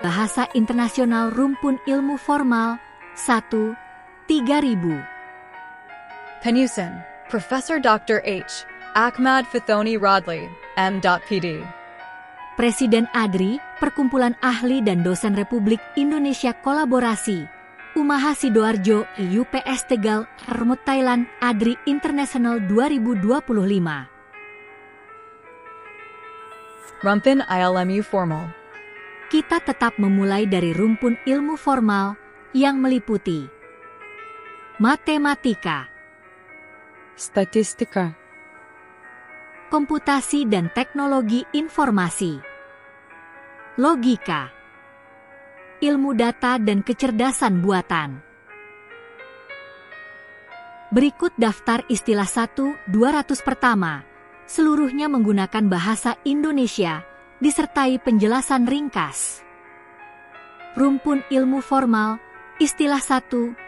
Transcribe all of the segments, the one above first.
Bahasa Internasional Rumpun Ilmu Formal 1. 3000. Penusun, Professor Dr. H. Ahmad Fathoni Rodley, M.Pd. Presiden ADRI, Perkumpulan Ahli dan Dosen Republik Indonesia Kolaborasi, Umaha Sidoarjo, UPS Tegal, Hermut Thailand, ADRI International 2025. Rumpun ILMU Formal. Kita tetap memulai dari rumpun ilmu formal yang meliputi matematika, statistika, komputasi dan teknologi informasi, logika, ilmu data dan kecerdasan buatan. Berikut daftar istilah 1-200 pertama, seluruhnya menggunakan bahasa Indonesia, disertai penjelasan ringkas. Rumpun ilmu formal, istilah 1-200.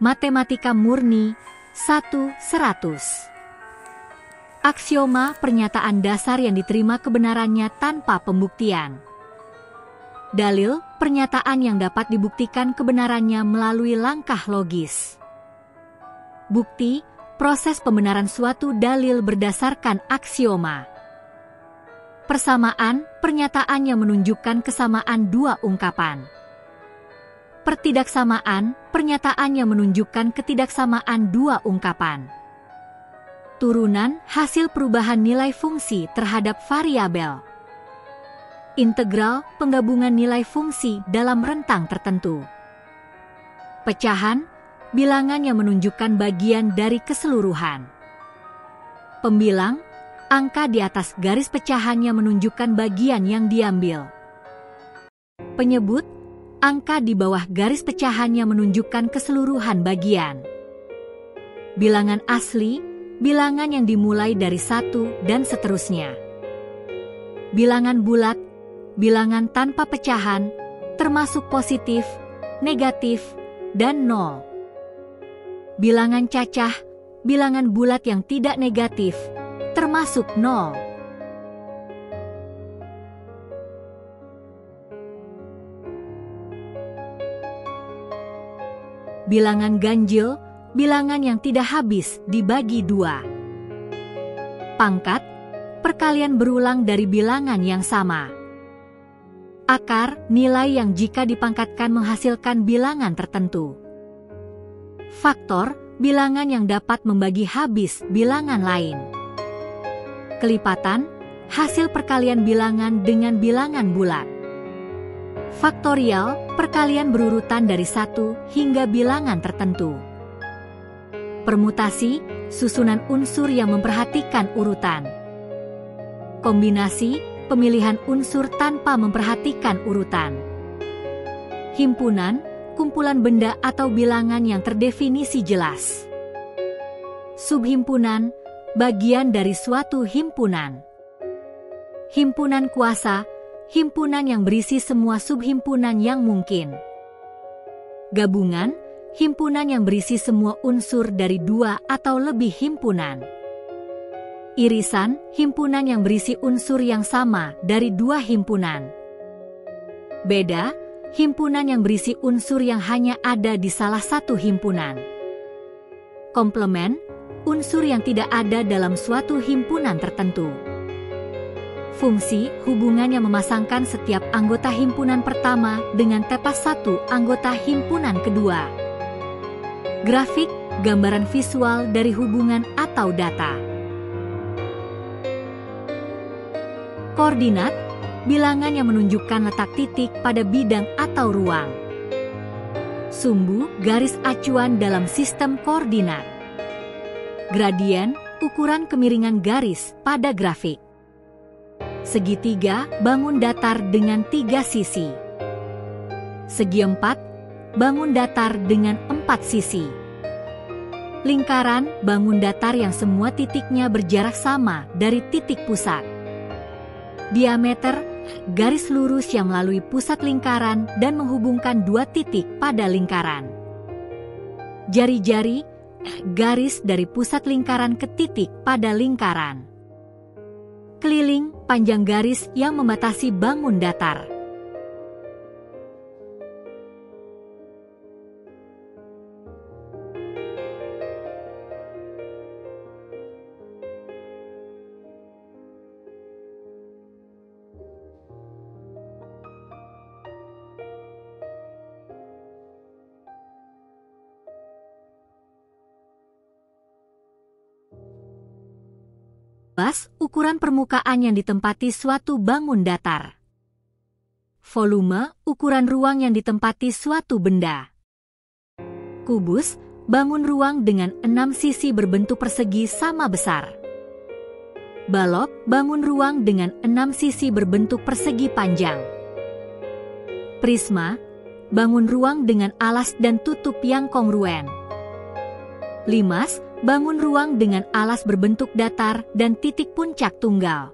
Matematika murni, 1-100. Aksioma pernyataan dasar yang diterima kebenarannya tanpa pembuktian. Dalil pernyataan yang dapat dibuktikan kebenarannya melalui langkah logis. Bukti proses pembenaran suatu dalil berdasarkan aksioma. Persamaan pernyataan yang menunjukkan kesamaan dua ungkapan. Pertidaksamaan pernyataan yang menunjukkan ketidaksamaan dua ungkapan. Turunan hasil perubahan nilai fungsi terhadap variabel. Integral penggabungan nilai fungsi dalam rentang tertentu. Pecahan bilangan yang menunjukkan bagian dari keseluruhan. Pembilang angka di atas garis pecahan yang menunjukkan bagian yang diambil. Penyebut angka di bawah garis pecahan yang menunjukkan keseluruhan bagian. Bilangan asli bilangan yang dimulai dari 1 dan seterusnya. Bilangan bulat, bilangan tanpa pecahan, termasuk positif, negatif, dan 0. Bilangan cacah, bilangan bulat yang tidak negatif, termasuk 0. Bilangan ganjil, bilangan yang tidak habis dibagi 2. Pangkat, perkalian berulang dari bilangan yang sama. Akar, nilai yang jika dipangkatkan menghasilkan bilangan tertentu. Faktor, bilangan yang dapat membagi habis bilangan lain. Kelipatan, hasil perkalian bilangan dengan bilangan bulat. Faktorial, perkalian berurutan dari 1 hingga bilangan tertentu. Permutasi, susunan unsur yang memperhatikan urutan. Kombinasi, pemilihan unsur tanpa memperhatikan urutan. Himpunan, kumpulan benda atau bilangan yang terdefinisi jelas. Subhimpunan, bagian dari suatu himpunan. Himpunan kuasa, himpunan yang berisi semua subhimpunan yang mungkin. Gabungan, himpunan yang berisi semua unsur dari 2 atau lebih himpunan. Irisan, himpunan yang berisi unsur yang sama dari 2 himpunan. Beda, himpunan yang berisi unsur yang hanya ada di salah satu himpunan. Komplement, unsur yang tidak ada dalam suatu himpunan tertentu. Fungsi, hubungan yang memasangkan setiap anggota himpunan pertama dengan tepas satu anggota himpunan kedua. Grafik, gambaran visual dari hubungan atau data. Koordinat, bilangan yang menunjukkan letak titik pada bidang atau ruang. Sumbu, garis acuan dalam sistem koordinat. Gradien, ukuran kemiringan garis pada grafik. Segitiga, bangun datar dengan 3 sisi. Segi 4, bangun datar dengan 4 sisi. Lingkaran, bangun datar yang semua titiknya berjarak sama dari titik pusat. Diameter, garis lurus yang melalui pusat lingkaran dan menghubungkan 2 titik pada lingkaran. Jari-jari, garis dari pusat lingkaran ke titik pada lingkaran. Keliling, panjang garis yang membatasi bangun datar. Ukuran permukaan yang ditempati suatu bangun datar. Volume, ukuran ruang yang ditempati suatu benda. Kubus, bangun ruang dengan 6 sisi berbentuk persegi sama besar. Balok, bangun ruang dengan 6 sisi berbentuk persegi panjang. Prisma, bangun ruang dengan alas dan tutup yang kongruen. Limas, bangun ruang dengan alas berbentuk datar dan titik puncak tunggal.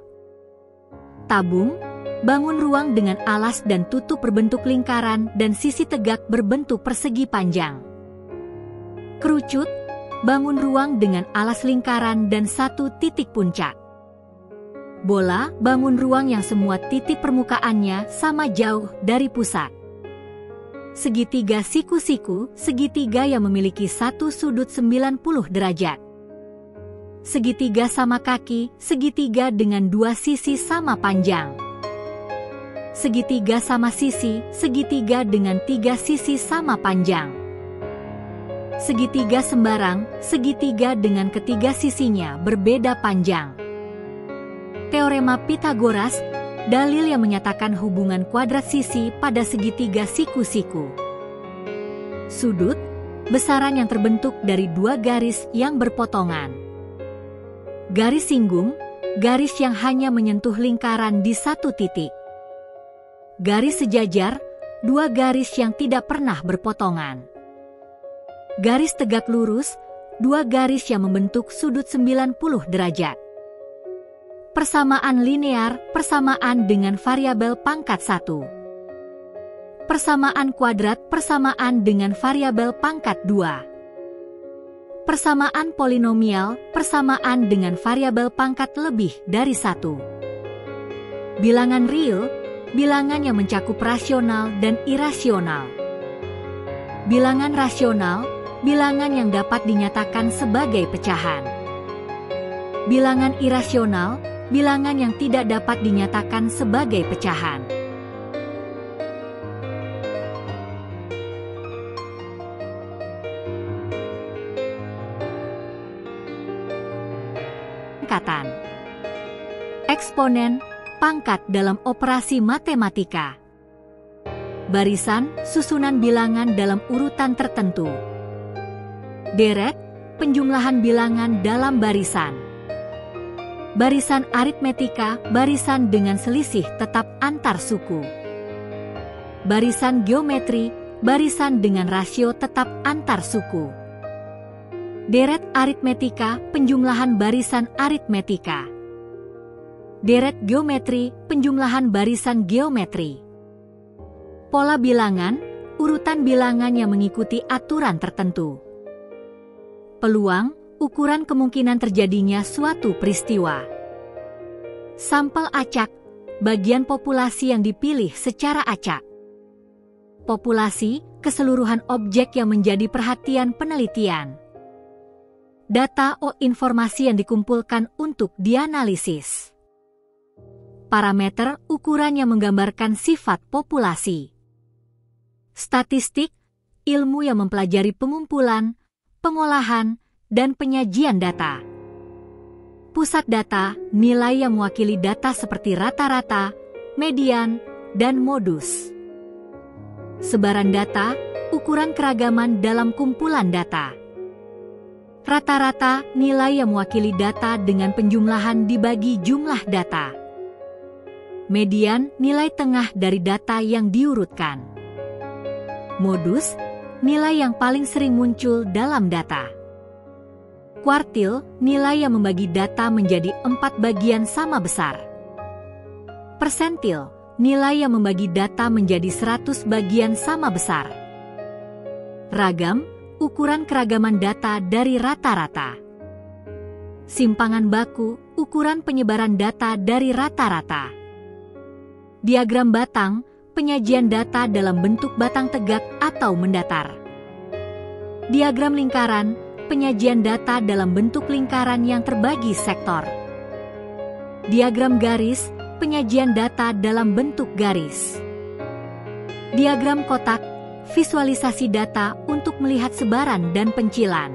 Tabung, bangun ruang dengan alas dan tutup berbentuk lingkaran dan sisi tegak berbentuk persegi panjang. Kerucut, bangun ruang dengan alas lingkaran dan satu titik puncak. Bola, bangun ruang yang semua titik permukaannya sama jauh dari pusat. Segitiga siku-siku, segitiga yang memiliki satu sudut 90 derajat. Segitiga sama kaki, segitiga dengan 2 sisi sama panjang. Segitiga sama sisi, segitiga dengan 3 sisi sama panjang. Segitiga sembarang, segitiga dengan ketiga sisinya berbeda panjang. Teorema Pythagoras, dalil yang menyatakan hubungan kuadrat sisi pada segitiga siku-siku. Sudut, besaran yang terbentuk dari 2 garis yang berpotongan. Garis singgung, garis yang hanya menyentuh lingkaran di satu titik. Garis sejajar, 2 garis yang tidak pernah berpotongan. Garis tegak lurus, 2 garis yang membentuk sudut 90 derajat. Persamaan linear, persamaan dengan variabel pangkat 1. Persamaan kuadrat, persamaan dengan variabel pangkat 2. Persamaan polinomial, persamaan dengan variabel pangkat lebih dari 1. Bilangan real, bilangan yang mencakup rasional dan irasional. Bilangan rasional, bilangan yang dapat dinyatakan sebagai pecahan. Bilangan irasional, bilangan yang tidak dapat dinyatakan sebagai pecahan. Pangkatan. Eksponen, pangkat dalam operasi matematika. Barisan, susunan bilangan dalam urutan tertentu. Deret, penjumlahan bilangan dalam barisan. Barisan aritmetika, barisan dengan selisih tetap antar suku. Barisan geometri, barisan dengan rasio tetap antar suku. Deret aritmetika, penjumlahan barisan aritmetika. Deret geometri, penjumlahan barisan geometri. Pola bilangan, urutan bilangan yang mengikuti aturan tertentu. Peluang, ukuran kemungkinan terjadinya suatu peristiwa. Sampel acak, bagian populasi yang dipilih secara acak. Populasi, keseluruhan objek yang menjadi perhatian penelitian. Data atau informasi yang dikumpulkan untuk dianalisis. Parameter, ukuran yang menggambarkan sifat populasi. Statistik, ilmu yang mempelajari pengumpulan, pengolahan, dan penyajian data. Pusat data, nilai yang mewakili data seperti rata-rata, median, dan modus. Sebaran data, ukuran keragaman dalam kumpulan data. Rata-rata, nilai yang mewakili data dengan penjumlahan dibagi jumlah data. Median, nilai tengah dari data yang diurutkan. Modus, nilai yang paling sering muncul dalam data. Kuartil, nilai yang membagi data menjadi 4 bagian sama besar. Persentil, nilai yang membagi data menjadi 100 bagian sama besar. Ragam, ukuran keragaman data dari rata-rata. simpangan baku, ukuran penyebaran data dari rata-rata. Diagram batang, penyajian data dalam bentuk batang tegak atau mendatar. Diagram lingkaran, penyajian data dalam bentuk lingkaran yang terbagi sektor. Diagram garis, penyajian data dalam bentuk garis. Diagram kotak, visualisasi data untuk melihat sebaran dan pencilan.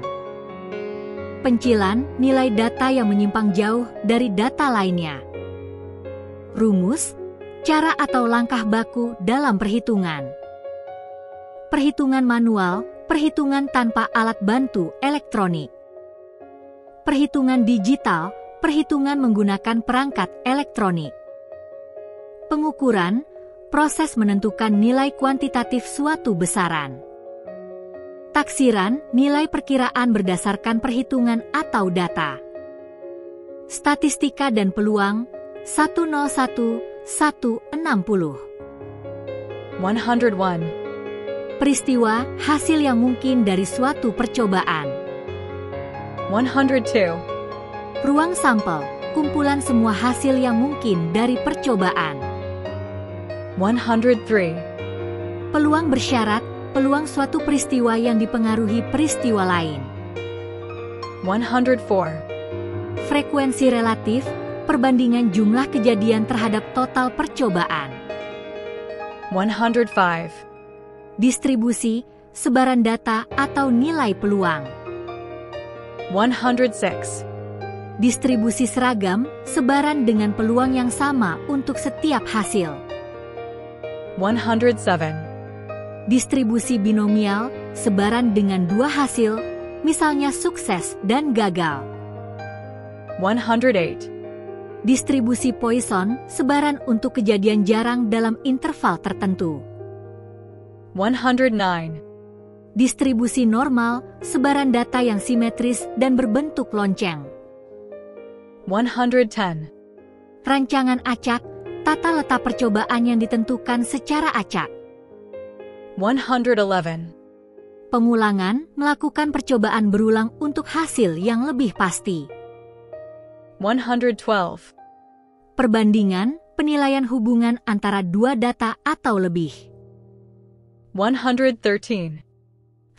Pencilan, nilai data yang menyimpang jauh dari data lainnya. Rumus, cara atau langkah baku dalam perhitungan. Perhitungan manual, perhitungan tanpa alat bantu elektronik. Perhitungan digital, perhitungan menggunakan perangkat elektronik. Pengukuran, proses menentukan nilai kuantitatif suatu besaran. Taksiran, nilai perkiraan berdasarkan perhitungan atau data. Statistika dan peluang, 101, 160. 101. Peristiwa, hasil yang mungkin dari suatu percobaan. 102. Ruang sampel, kumpulan semua hasil yang mungkin dari percobaan. 103. Peluang bersyarat, peluang suatu peristiwa yang dipengaruhi peristiwa lain. 104. Frekuensi relatif, perbandingan jumlah kejadian terhadap total percobaan. 105. Distribusi, sebaran data atau nilai peluang. 106. Distribusi seragam, sebaran dengan peluang yang sama untuk setiap hasil. 107. Distribusi binomial, sebaran dengan dua hasil, misalnya sukses dan gagal. 108. Distribusi Poisson, sebaran untuk kejadian jarang dalam interval tertentu. 109. Distribusi normal, sebaran data yang simetris dan berbentuk lonceng. 110. Rancangan acak, tata letak percobaan yang ditentukan secara acak. 111. Pengulangan, melakukan percobaan berulang untuk hasil yang lebih pasti. 112. Perbandingan, penilaian hubungan antara dua data atau lebih. 113.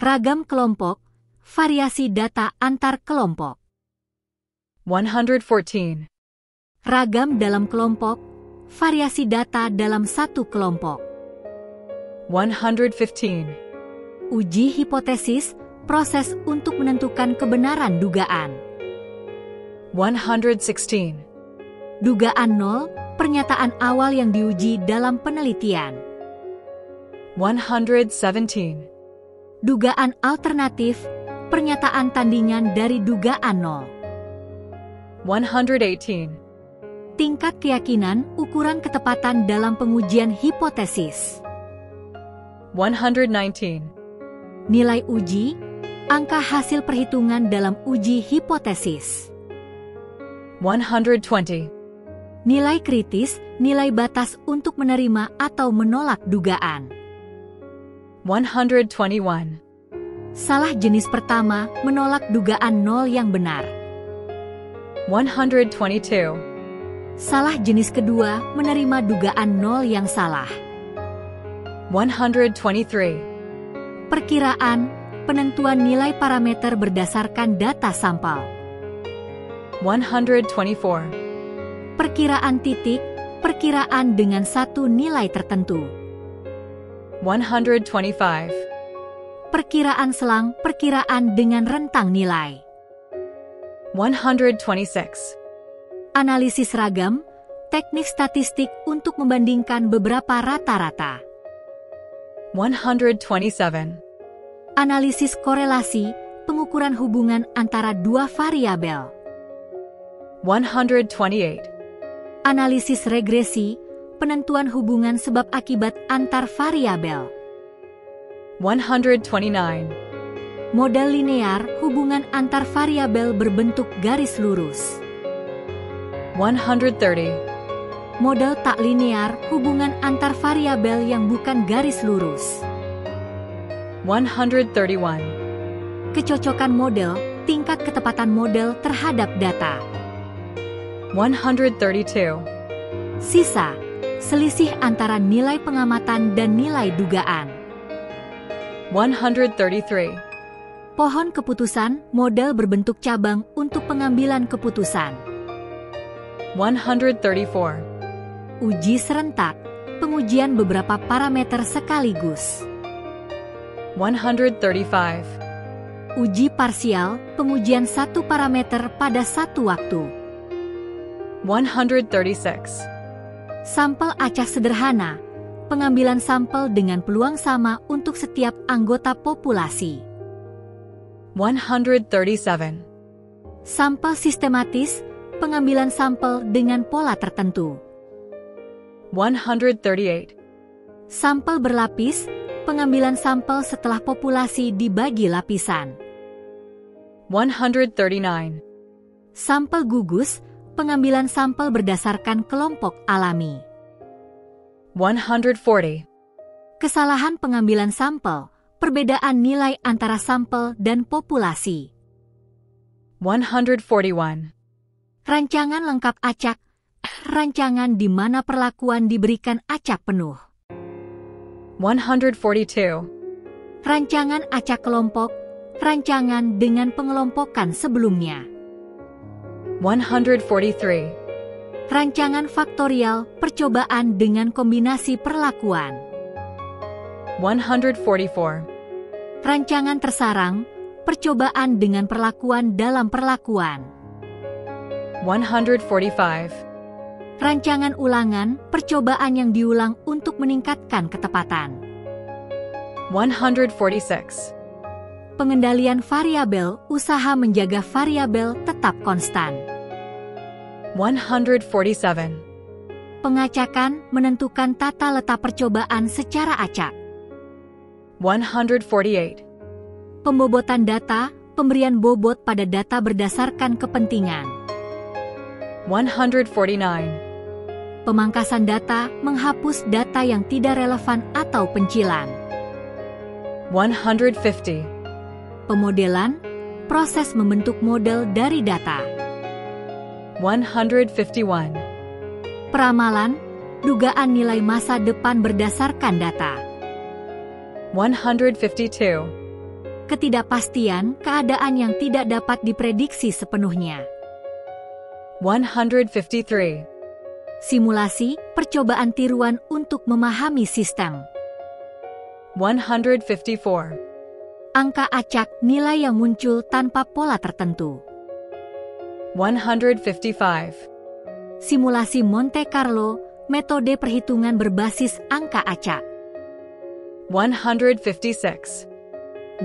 Ragam kelompok, variasi data antar kelompok. 114. Ragam dalam kelompok, variasi data dalam satu kelompok. 115. Uji hipotesis, proses untuk menentukan kebenaran dugaan. 116. Dugaan nol, pernyataan awal yang diuji dalam penelitian. 117. Dugaan alternatif, pernyataan tandingan dari dugaan nol. 118. Tingkat keyakinan, ukuran ketepatan dalam pengujian hipotesis. 119. Nilai uji, angka hasil perhitungan dalam uji hipotesis. 120. Nilai kritis, nilai batas untuk menerima atau menolak dugaan. 121. Salah jenis pertama, menolak dugaan nol yang benar. 122. Salah jenis kedua, menerima dugaan nol yang salah. 123. Perkiraan, penentuan nilai parameter berdasarkan data sampel. 124. Perkiraan titik, perkiraan dengan satu nilai tertentu. 125. Perkiraan selang, perkiraan dengan rentang nilai. 126. Analisis ragam, teknik statistik untuk membandingkan beberapa rata-rata. 127. Analisis korelasi, pengukuran hubungan antara dua variabel. 128. Analisis regresi, penentuan hubungan sebab akibat antar variabel. 129. Model linear, hubungan antar variabel berbentuk garis lurus. 130. Model tak linear, hubungan antar variabel yang bukan garis lurus. 131. Kecocokan model, tingkat ketepatan model terhadap data. 132. Sisa, selisih antara nilai pengamatan dan nilai dugaan. 133. Pohon keputusan, model berbentuk cabang untuk pengambilan keputusan. 134. Uji serentak, pengujian beberapa parameter sekaligus. 135. Uji parsial, pengujian satu parameter pada satu waktu. 136. Sampel acak sederhana, pengambilan sampel dengan peluang sama untuk setiap anggota populasi. 137. Sampel sistematis, pengambilan sampel dengan pola tertentu. 138. Sampel berlapis, pengambilan sampel setelah populasi dibagi lapisan. 139. Sampel gugus, pengambilan sampel berdasarkan kelompok alami. 140. Kesalahan pengambilan sampel, perbedaan nilai antara sampel dan populasi. 141. Rancangan lengkap acak, rancangan di mana perlakuan diberikan acak penuh. 142. Rancangan acak kelompok, rancangan dengan pengelompokan sebelumnya. 143. Rancangan faktorial, percobaan dengan kombinasi perlakuan. 144. Rancangan tersarang, percobaan dengan perlakuan dalam perlakuan. 145. Rancangan ulangan, percobaan yang diulang untuk meningkatkan ketepatan. 146. Pengendalian variabel, usaha menjaga variabel tetap konstan. 147. Pengacakan, menentukan tata letak percobaan secara acak. 148. Pembobotan data, pemberian bobot pada data berdasarkan kepentingan. 149. Pemangkasan data, menghapus data yang tidak relevan atau pencilan. 150. Pemodelan, proses membentuk model dari data. 151. Peramalan, dugaan nilai masa depan berdasarkan data. 152. Ketidakpastian, keadaan yang tidak dapat diprediksi sepenuhnya. 153. Simulasi, percobaan tiruan untuk memahami sistem. 154. Angka acak, nilai yang muncul tanpa pola tertentu. 155. Simulasi Monte Carlo, metode perhitungan berbasis angka acak. 156.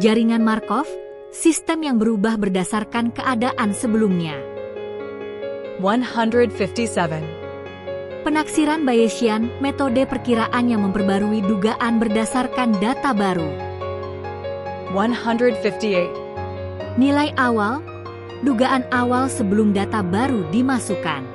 Jaringan Markov, sistem yang berubah berdasarkan keadaan sebelumnya. 157. Penaksiran Bayesian, metode perkiraan yang memperbarui dugaan berdasarkan data baru. 158. Nilai awal, dugaan awal sebelum data baru dimasukkan.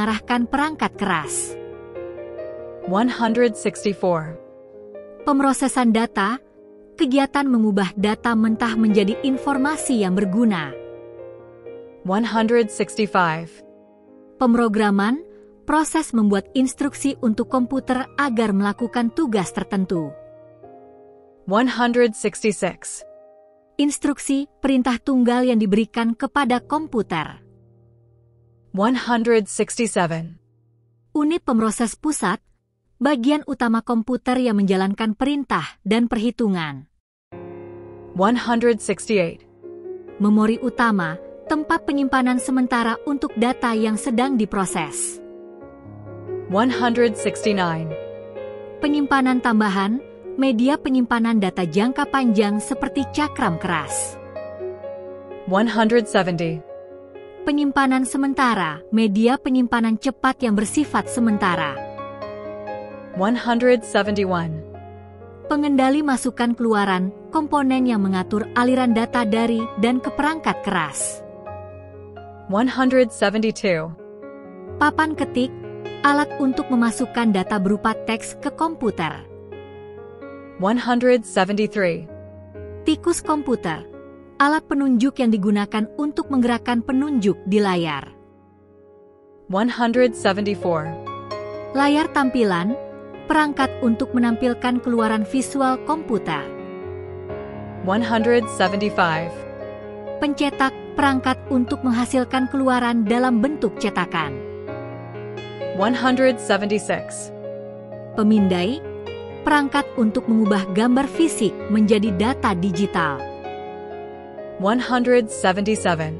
Mengarahkan perangkat keras. 164. Pemrosesan data, kegiatan mengubah data mentah menjadi informasi yang berguna. 165. Pemrograman, proses membuat instruksi untuk komputer agar melakukan tugas tertentu. 166. Instruksi, perintah tunggal yang diberikan kepada komputer. 167. Unit pemroses pusat, bagian utama komputer yang menjalankan perintah dan perhitungan. 168. memori utama, tempat penyimpanan sementara untuk data yang sedang diproses. 169. Penyimpanan tambahan, media penyimpanan data jangka panjang seperti cakram keras. 170. Penyimpanan sementara, media penyimpanan cepat yang bersifat sementara. 171. Pengendali masukan keluaran, komponen yang mengatur aliran data dari dan ke perangkat keras. 172. Papan ketik, alat untuk memasukkan data berupa teks ke komputer. 173. Tikus komputer, alat penunjuk yang digunakan untuk menggerakkan penunjuk di layar. 174. Layar tampilan, perangkat untuk menampilkan keluaran visual komputer. 175. Pencetak, perangkat untuk menghasilkan keluaran dalam bentuk cetakan. 176. Pemindai, perangkat untuk mengubah gambar fisik menjadi data digital. 177.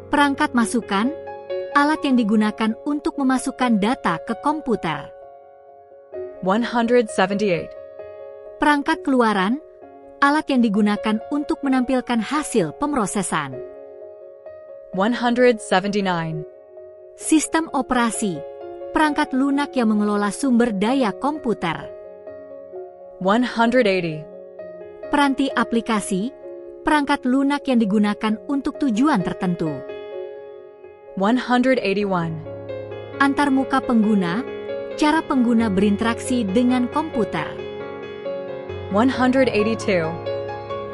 Perangkat masukan, alat yang digunakan untuk memasukkan data ke komputer. 178. Perangkat keluaran, alat yang digunakan untuk menampilkan hasil pemrosesan. 179. Sistem operasi, perangkat lunak yang mengelola sumber daya komputer. 180. Peranti aplikasi, perangkat lunak yang digunakan untuk tujuan tertentu. 181. Antarmuka pengguna, cara pengguna berinteraksi dengan komputer. 182.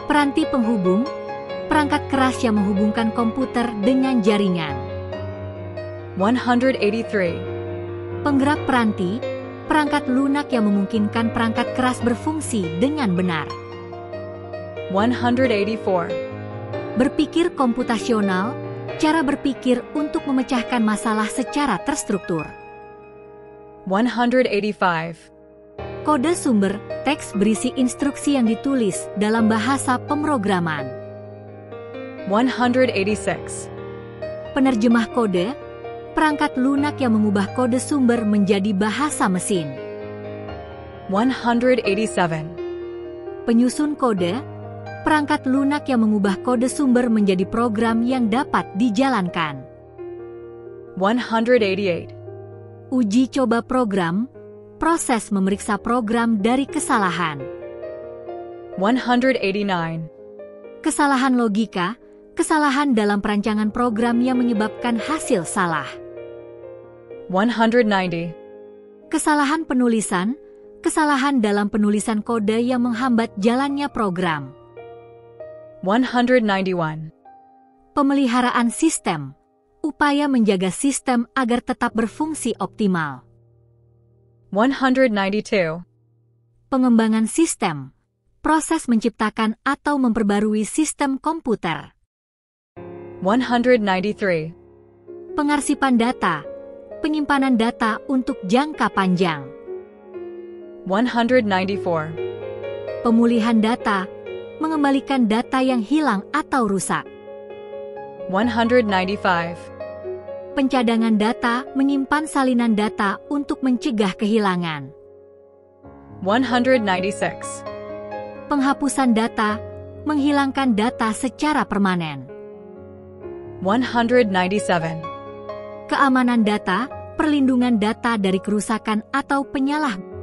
Peranti penghubung, perangkat keras yang menghubungkan komputer dengan jaringan. 183. Penggerak peranti, perangkat lunak yang memungkinkan perangkat keras berfungsi dengan benar. 184. Berpikir komputasional, cara berpikir untuk memecahkan masalah secara terstruktur. 185. Kode sumber, teks berisi instruksi yang ditulis dalam bahasa pemrograman. 186. Penerjemah kode, perangkat lunak yang mengubah kode sumber menjadi bahasa mesin. 187. Penyusun kode, perangkat lunak yang mengubah kode sumber menjadi program yang dapat dijalankan. 188. Uji coba program, proses memeriksa program dari kesalahan. 189. Kesalahan logika, kesalahan dalam perancangan program yang menyebabkan hasil salah. 190. Kesalahan penulisan, kesalahan dalam penulisan kode yang menghambat jalannya program. 191. Pemeliharaan sistem, upaya menjaga sistem agar tetap berfungsi optimal. 192. Pengembangan sistem, proses menciptakan atau memperbarui sistem komputer. 193. Pengarsipan data, penyimpanan data untuk jangka panjang. 194. Pemulihan data, mengembalikan data yang hilang atau rusak. 195. Pencadangan data, menyimpan salinan data untuk mencegah kehilangan. 196. Penghapusan data, menghilangkan data secara permanen. 197. Keamanan data, perlindungan data dari kerusakan atau penyalahgunaan.